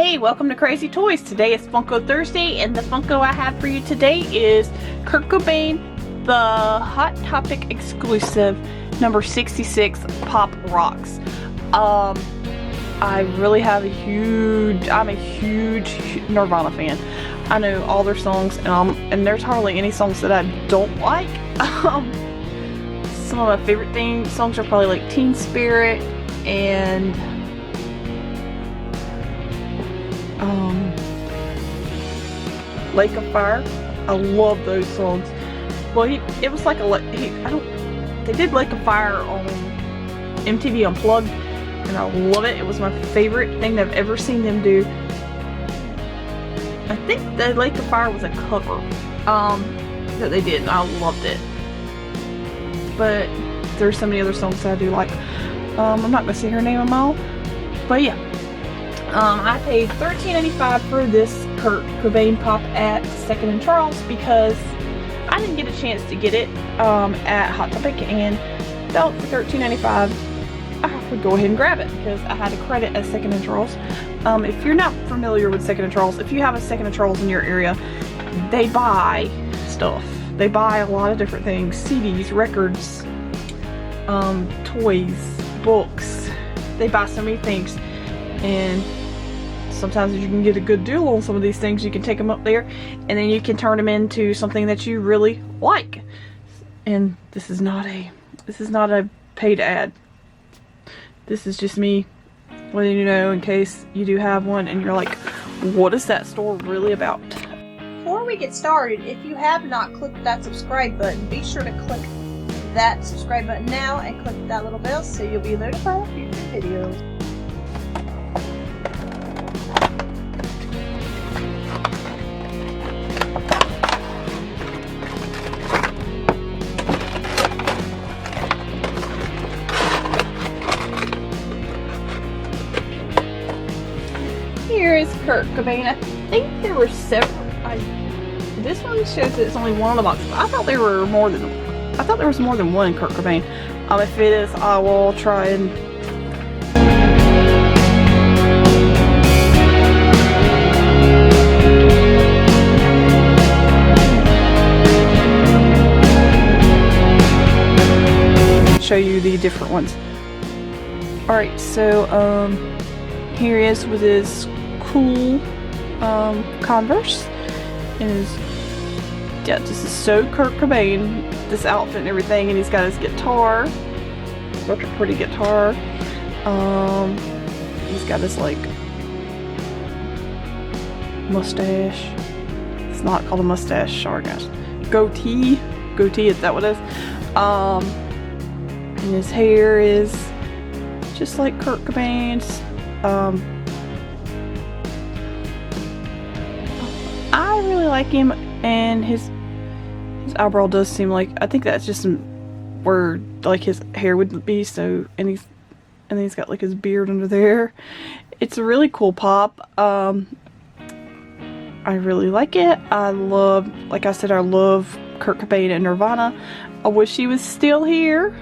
Hey, welcome to CrazeeToys. Today is Funko Thursday, and the Funko I have for you today is Kurt Cobain, the Hot Topic exclusive number 66 Pop Rocks. I really have I'm a huge Nirvana fan. I know all their songs, and there's hardly any songs that I don't like. Some of my favorite songs are probably like Teen Spirit and Lake of Fire. I love those songs. Well, it was like they did Lake of Fire on MTV Unplugged, and I love it. It was my favorite thing I've ever seen them do. I think the Lake of Fire was a cover that they did, and I loved it. But there's so many other songs that I do like. I'm not gonna say her name them all, but yeah. I paid $13.95 for this Kurt Cobain pop at 2nd and Charles because I didn't get a chance to get it at Hot Topic, and felt for $13.95 I would go ahead and grab it because I had a credit at 2nd and Charles. If you're not familiar with 2nd and Charles, if you have a 2nd and Charles in your area, they buy stuff. They buy a lot of different things: CDs, records, toys, books. They buy so many things, and sometimes if you can get a good deal on some of these things, you can take them up there and then you can turn them into something that you really like. And this is not a paid ad. This is just me letting you know in case you do have one and you're like, what is that store really about? Before we get started, if you have not clicked that subscribe button, be sure to click that subscribe button now and click that little bell so you'll be notified of future videos. Here is Kurt Cobain. I think there were several. This one shows that it's only one on the box, but I thought there was more than one Kurt Cobain. If it is, I will try and show you the different ones. Alright, so here he is with his cool Converse, and this is so Kurt Cobain, this outfit and everything, and he's got his guitar, such a pretty guitar. He's got his like mustache. It's not called a mustache, sorry guys. Goatee, is that what it is? And his hair is just like Kurt Cobain's. I really like him, and his eyebrow does seem like, I think that's just where like his hair would be. So and then he's got like his beard under there. It's a really cool pop. I really like it. Like I said, I love Kurt Cobain and Nirvana. I wish he was still here.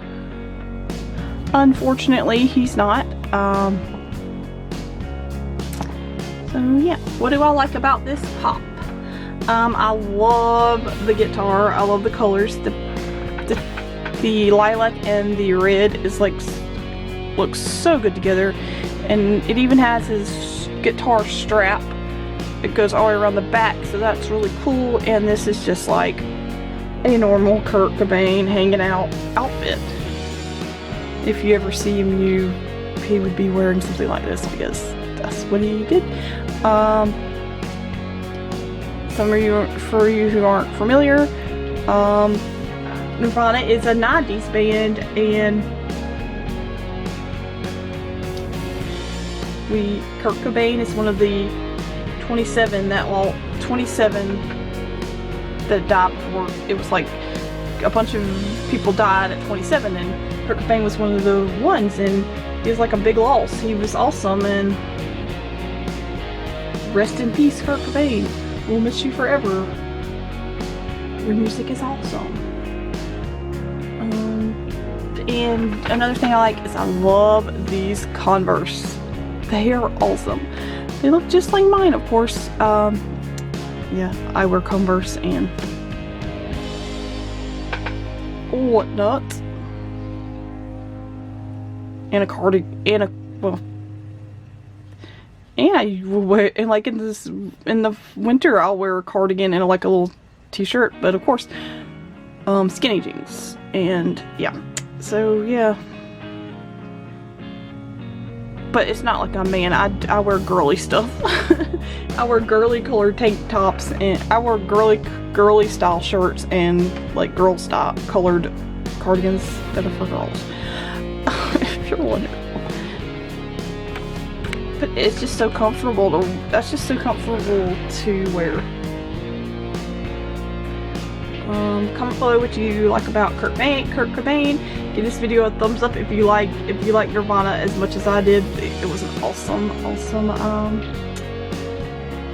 Unfortunately, he's not. So yeah, what do I like about this pop? I love the guitar. I love the colors. The lilac and the red is like looks so good together, and it even has his guitar strap. It goes all the way around the back, so that's really cool. And this is just like a normal Kurt Cobain hanging out outfit. If you ever see him, he would be wearing something like this because that's what he did. For you who aren't familiar, Nirvana is a 90s band, and Kurt Cobain is one of the 27 that died before. It was like a bunch of people died at 27, and Kurt Cobain was one of the ones, and he was like a big loss. He was awesome, and rest in peace, Kurt Cobain. We'll miss you forever. Your music is awesome. And another thing I like is I love these Converse. They are awesome. They look just like mine, of course. Yeah, I wear Converse and whatnot. And a cardigan, and a, well, and I wear, and like in the winter, I'll wear a cardigan and like a little t-shirt, but of course, skinny jeans, and yeah, so yeah. But it's not like I'm man. I wear girly stuff. I wear girly colored tank tops, and I wear girly style shirts and like girl style colored cardigans that are for girls. If you're wondering. But it's just so comfortable to. That's just so comfortable to wear. Comment below what you like about Kurt Cobain. Give this video a thumbs up if you like Nirvana as much as I did. It was an awesome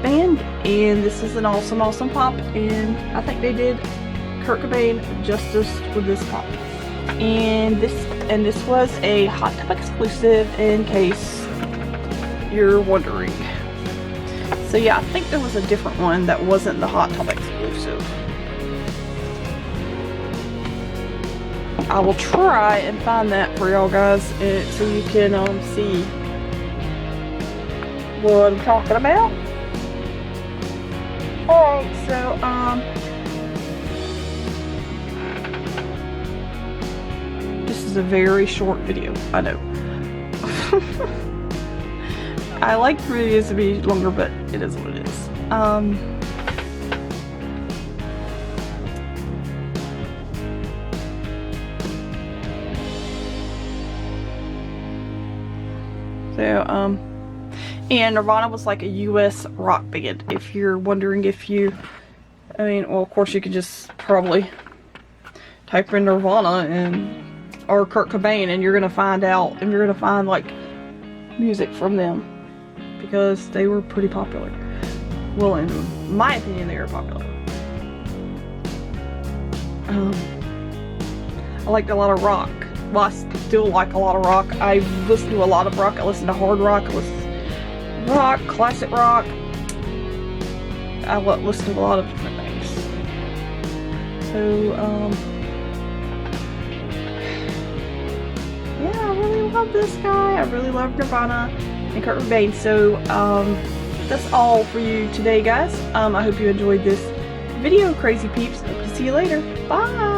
band, and this is an awesome pop, and I think they did Kurt Cobain justice with this pop. And this was a Hot Tub exclusive, in case you're wondering. So yeah, I think there was a different one that wasn't the Hot Tub exclusive. I will try and find that for y'all guys, so you can see what I'm talking about. Alright, so this is a very short video, I know. I like for videos to be longer, but it is what it is. So, and Nirvana was like a US rock band. If you're wondering if you, I mean, well, of course you could just probably type in Nirvana or Kurt Cobain, and you're gonna find out, and you're gonna find like music from them, because they were pretty popular. Well, in my opinion, they were popular. I liked a lot of rock. Well, I still like a lot of rock. I listen to a lot of rock. I listen to hard rock. I listen to rock, classic rock. I listen to a lot of different things. So, yeah, I really love this guy. I really love Nirvana and Kurt Cobain. So, that's all for you today, guys. I hope you enjoyed this video, crazy peeps. Hope to see you later. Bye!